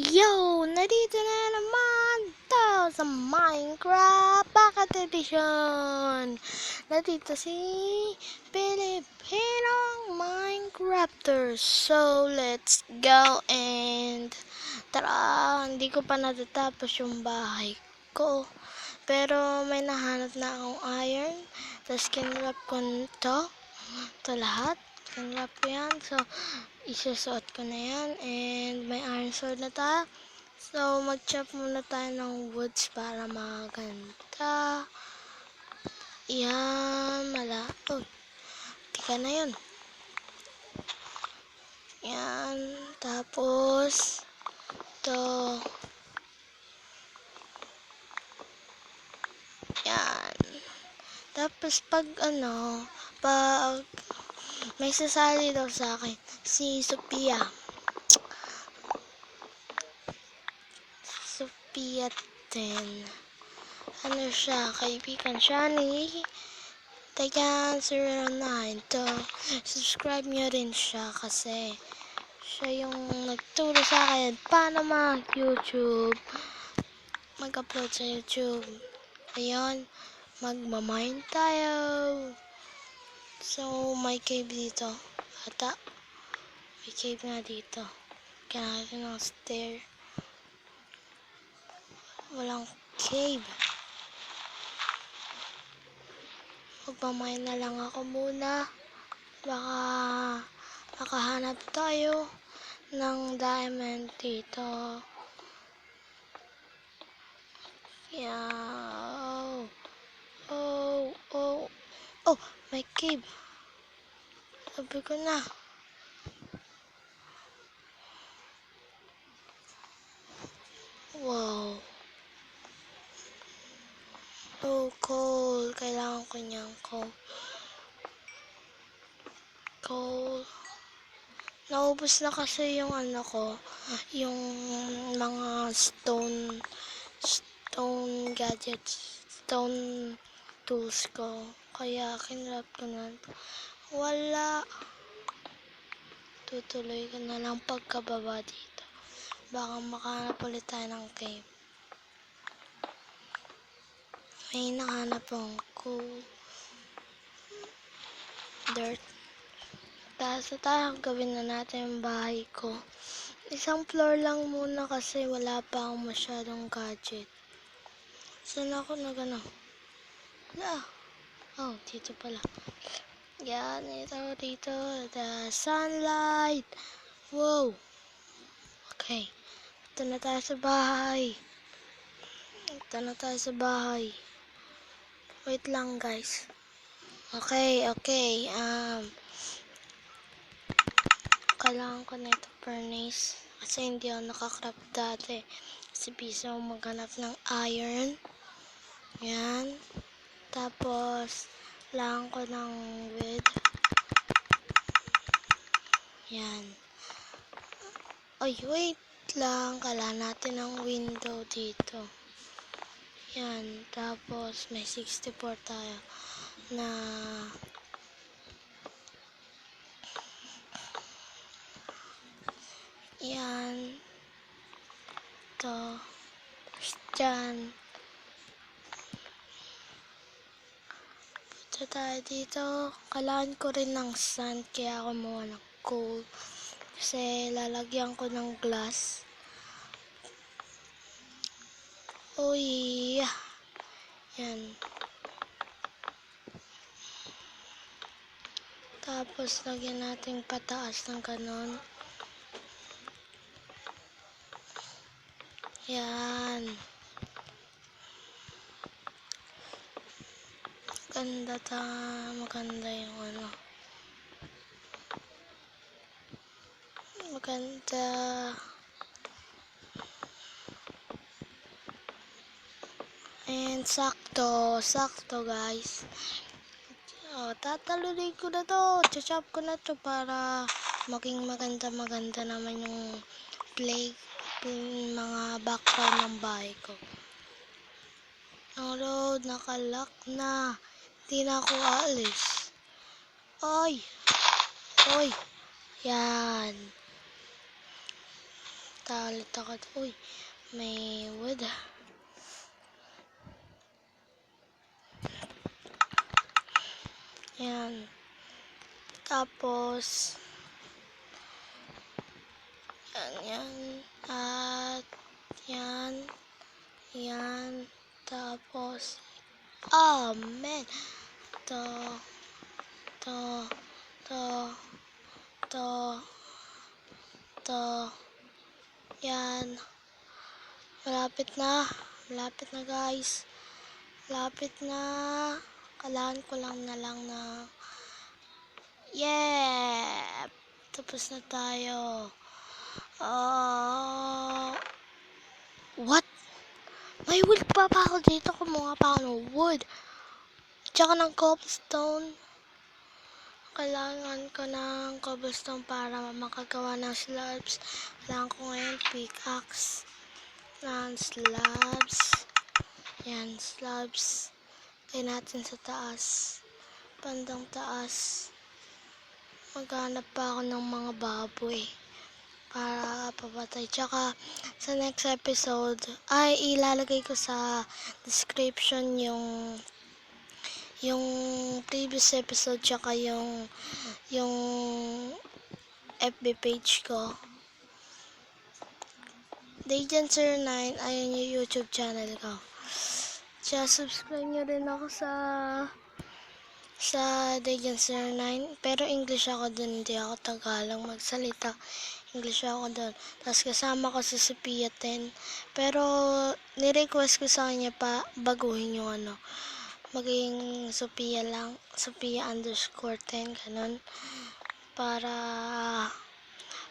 Yo! Nandito na naman tayo sa Minecraft Pocket Edition! Nandito si Pilipinong Minecrafter. So, let's go and tara! Hindi ko pa natatapos yung bahay ko. Pero may nahanap na akong iron. Tapos kinrap ko nito. Ito lahat. Kinrap ko yan. So, isusuot ko na yan. And may iron sword na tayo. So, mag-chop muna tayo ng woods para maganda. Yan. Oh, tika na yun. Yan. Tapos, ito. Yan. Tapos, pag may sasali daw sa akin, si Sophia. Sophia 10. Ano siya? Kaibigan siya ni Tagan 09. To subscribe nyo rin siya kasi siya yung nagturo sa akin paano mag-upload sa YouTube. Ayun, magmamine tayo. So, may cave dito. Ata, may cave nga dito. Kaya natin ng stair. Walang cave. Magmamine na lang ako muna. Baka makahanap tayo ng diamond dito. Yeah. Oh, may cave. Sabi ko na. Wow. Oh, coal. Kailangan ko niyang coal. Naubos na kasi yung yung mga stone gadgets, stone tools ko. Kaya kinrap ko na. Wala. Tutuloy ko na lang pagkababa dito. Baka makahanap ulit tayo ng cave. May nahanap akong coal. Dirt. Taas gawin na natin yung bahay ko. Isang floor lang muna kasi wala pa akong masyadong gadget. Saan ako nagano? Wala. Oh, dito pala. Yan, dito. The sunlight. Wow. Okay. Ito na tayo sa bahay. Wait lang, guys. Okay. Kailangan ko na ito furnace. Kasi hindi ako nakakraft dati. Kasi busy ako maghanap ng iron. Yan. Tapos, kailangan ko ng wood. Yan. Ay, wait lang. Kailangan natin ng window dito. Yan. Tapos, may 64 tayo na yan. Ito. Dyan. Punta tayo dito. Kailangan ko rin ng sand. Kaya ako kumuha ng coal. Kasi lalagyan ko ng glass. Uy. Yan. Tapos lagyan natin pataas ng ganon. Yan. Maganda yung maganda. And sakto guys. Oh, tatalunin ko na to. Chachop ko na to para maging maganda naman yung mga background ng bahay ko. Road, nakalock na. Hindi na ako aalis. Oy. Yan. Punta ulit ako. Uy, may wood. Yan. Tapos, yan. At, yan. Yan. Tapos, oh, man. To, to, to, to. Yan. Malapit na. Malapit na, guys. Malapit na. Kailangan ko lang na yeah! Tapos na tayo. What? May wood pa ako dito. Kumuha pa ako ng wood. Tsaka ng cobblestone. Kailangan ko ng cobblestone para makagawa ng slabs. Kailangan ko ngayon pickaxe. Ng slabs. Yan, slabs. Kaya natin sa taas. Bandang taas. Maghanap pa ako ng mga baboy para papatay. Tsaka sa next episode ay ilalagay ko sa description yung previous episode tsaka yung FB page ko. Dayjancer9, ayun yung YouTube channel ko. Tsaka subscribe nyo rin ako sa Dayjancer9. Pero English ako dun, hindi ako Tagalog magsalita. English ako dun. Tapos kasama ko si Sophia 10. Pero nirequest ko sa kanya pa baguhin yung maging Sophia lang. Sophia_10 ganun. Para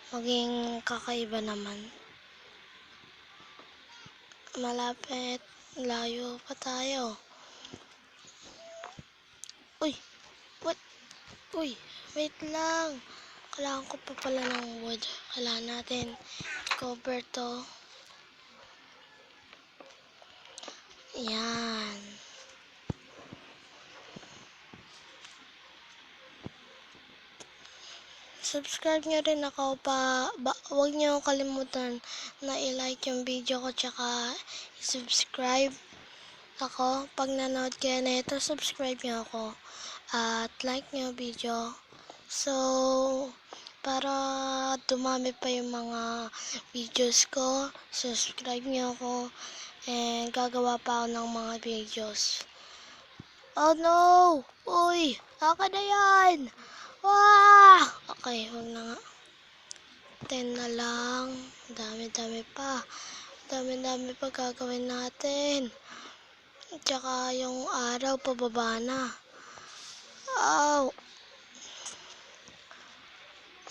maging kakaiba naman. Malapit. Layo pa tayo. Uy! What? Uy! Wait lang. Kailangan ko pa pala ng wood. Kailangan natin cover to. Yan. Subscribe nyo rin ako huwag nyo kalimutan na i-like yung video ko tsaka i-subscribe ako. Pag nanood kayo na ito, subscribe nyo ako at like nyo video. So, para dumami pa yung mga videos ko, subscribe nyo ako and gagawa pa ako ng mga videos. Oh no! Uy! Aka na yan! Wah! Okay, huwag na nga. 10 na lang. Dami-dami pa. Dami-dami pa gagawin natin. Tsaka yung araw, pababa na. Ow!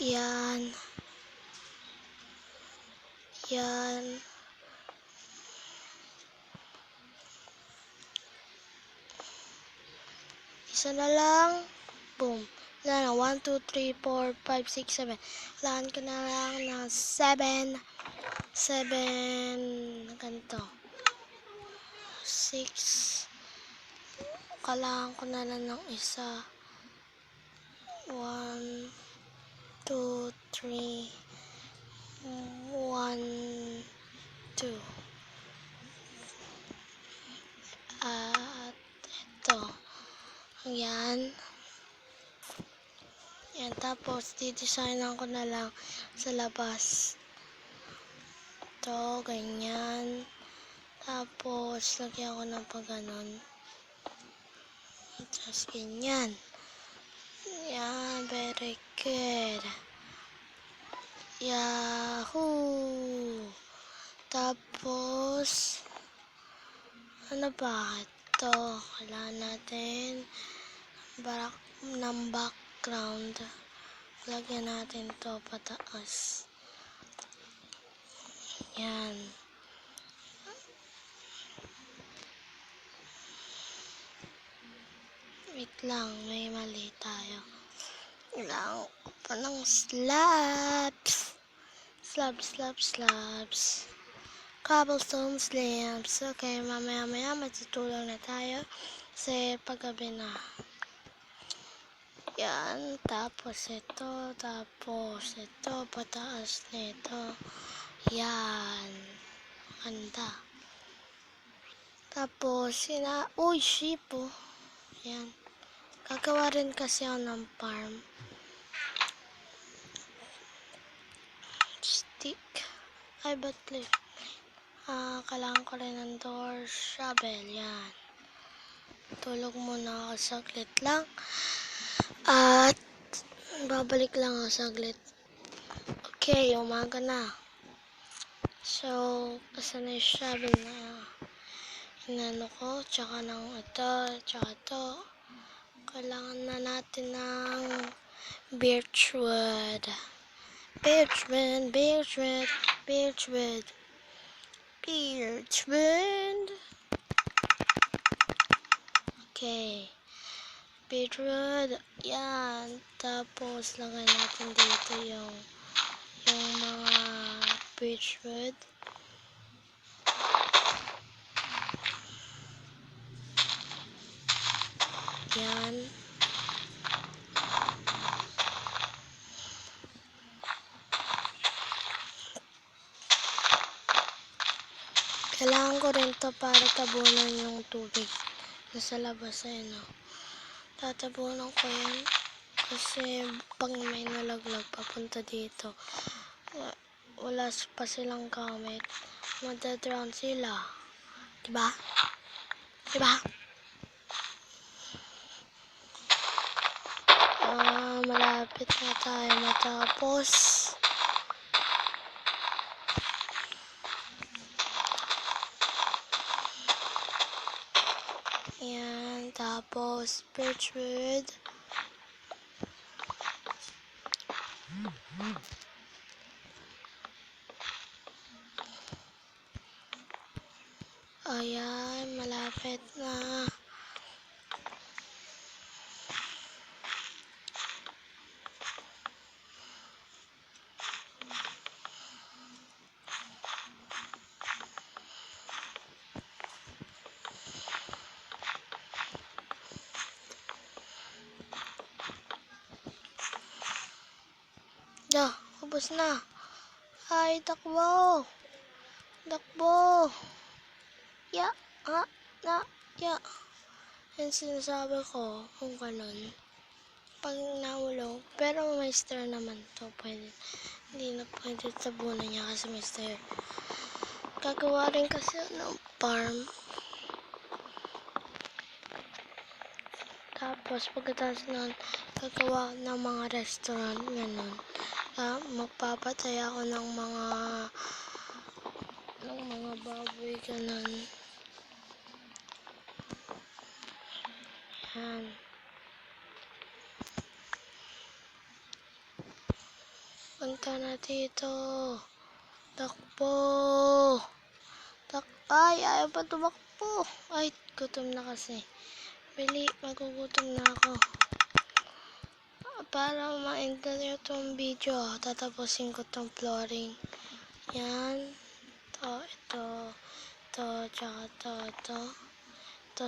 Yan. Yan. Isa na lang. Boom. Wala na. 1, 2, 3, 4, 5, 6, 7. Kailangan ko na lang ng 7. 7. Ganito. 6. Kailangan ko na lang ng isa. 1, 2, 3. 1, 2. At ito. Yan. Yan. Tapos, didesignan ko na lang sa labas. Ito, ganyan. Tapos, lagyan ko ng pag-ganon. Tapos, ganyan. Yan, very good. Yahoo! Tapos, ano ba? Ito, kailangan natin ng background. Lagyan natin to pataas. Yan. Wait lang, may mali tayo. Kailangan ko pa ng slabs. Slabs. Cobblestone slabs. Okay, mamaya matutulog na tayo. Kasi paggabi na. Yan. Tapos ito. Pataas nito. Yan. Ganda. Tapos, uy, sheep, oh. Yan. Gagawa rin kasi ako ng farm. Stick. Ay, ba't kailangan ko rin ng door shovel. Yan. Tulog muna ako saglit lang. At, babalik lang ako saglit. Okay, umaga na. So, kasi na yung shovel na inano ko, tsaka ng ito, tsaka ito. Kailangan na natin ng birchwood. Birchwood, birchwood, birchwood, birchwood. Okay. Birchwood. Yan. Tapos, lagay natin dito yung mga birchwood. Yan. Kailangan ko rin to para tabunan yung tubig nasa labas ay no. Tatabunan ko yan kasi pag may nalaglag papunta dito, wala pa silang gamit, madadrown sila, diba? Malapit na tayo matapos. Yan, tapos birchwood. Ayan, malapit na. Ubos na. Ay, takbo. Takbo. Ya, ya. Yan sinasabi ko kung ganun. Pag nahulog, pero may star naman to, pwede. Hindi na pwede tabunan niya kasi may star. Gagawa rin kasi ng farm. Tapos, pagkatapos nun, gagawa ng mga restaurant, ganun. Magpapatay ako ng mga baboy, ganun. Yan. Punta na dito. Takbo. Ay, ayaw pa tumakbo. Ay, gutom na kasi. Bili, magugutom na ako. Para ma-enjoy itong video, tatapusin ko itong flooring. Yan. Ito, tsaka ito.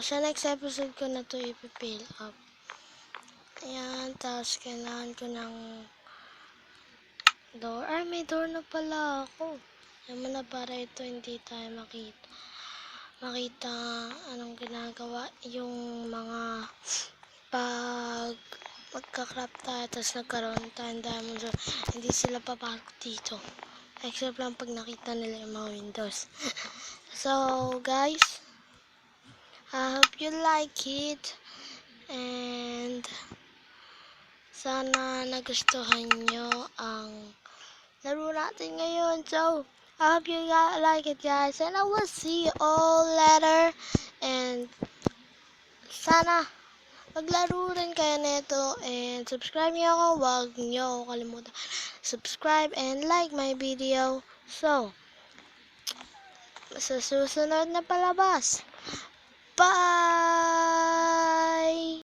Sa next episode ko na ito ipipill up. Ayan, tapos kailangan ko ng door. Ay, may door na pala ako. Ayan mo na para ito hindi tayo makita anong ginagawa. Yung mga pag magka-crop tayo, tapos nagkaroon tayo ng diamond door, hindi sila papasok dito. Except lang pag nakita nila yung mga windows. So, guys, I hope you like it. And sana nagustuhan nyo ang laro natin ngayon. So, I hope you like it, guys. And I will see you all later. And sana maglaro rin kayo nito. And subscribe nyo ako. Huwag nyo ako kalimutan. Subscribe and like my video. So, sa susunod na palabas. Bye!